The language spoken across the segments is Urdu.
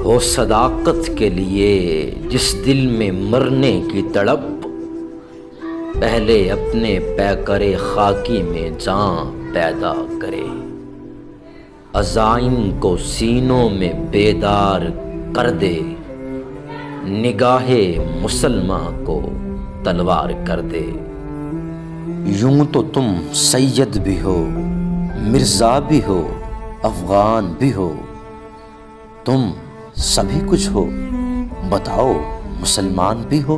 ہو صداقت کے لیے جس دل میں مرنے کی تڑپ، پہلے اپنے پیکر خاکی میں جان پیدا کرے، عزائم کو سینوں میں بیدار کر دے، نگاہ مسلماں کو تلوار کر دے۔ یوں تو تم سید بھی ہو، مرزا بھی ہو، افغان بھی ہو، تم سبھی کچھ ہو، بتاؤ مسلمان بھی ہو؟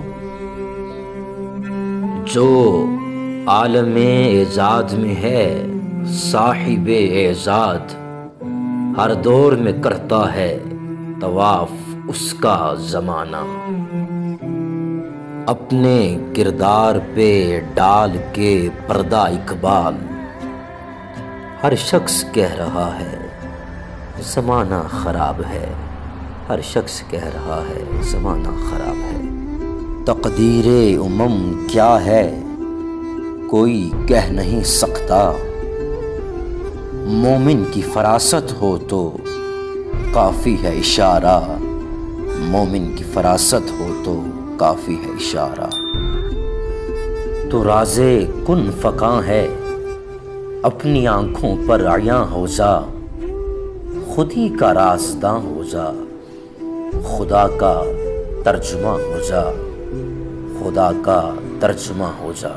جو عالم ایجاد میں ہے صاحب ایجاد، ہر دور میں کرتا ہے طواف اس کا زمانہ، اپنے کردار پہ ڈال کے پردہ اقبال، ہر شخص کہہ رہا ہے زمانہ خراب ہے، ہر شخص کہہ رہا ہے زمانہ خراب ہے۔ تقدیر امم کیا ہے کوئی کہہ نہیں سکتا، مومن کی فراست ہو تو کافی ہے اشارہ، مومن کی فراست ہو تو کافی ہے اشارہ۔ تو راز کن فکاں ہے اپنی آنکھوں پر عیاں ہو جا، خود ہی کا رازداں ہو جا، خدا کا ترجمہ ہو جا، خدا کا ترجمہ ہو جا۔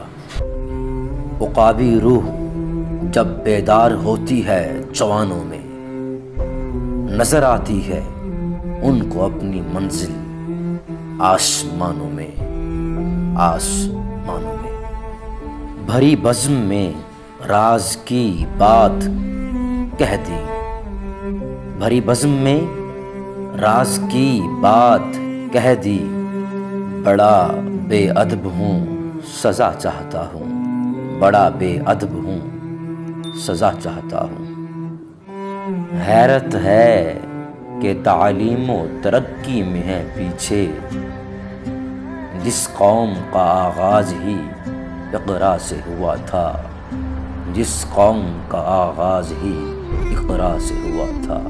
عقابی روح جب بیدار ہوتی ہے جوانوں میں، نظر آتی ہے ان کو اپنی منزل آسمانوں میں، آسمانوں میں۔ بھری بزم میں راز کی بات کہہ دی، بھری بزم میں راز کی بات کہہ دی، بڑا بے ادب ہوں سزا چاہتا ہوں، بڑا بے ادب ہوں سزا چاہتا ہوں۔ حیرت ہے کہ تعلیم و ترقی میں ہے پیچھے، جس قوم کا آغاز ہی اقرا سے ہوا تھا، جس قوم کا آغاز ہی اقرا سے ہوا تھا۔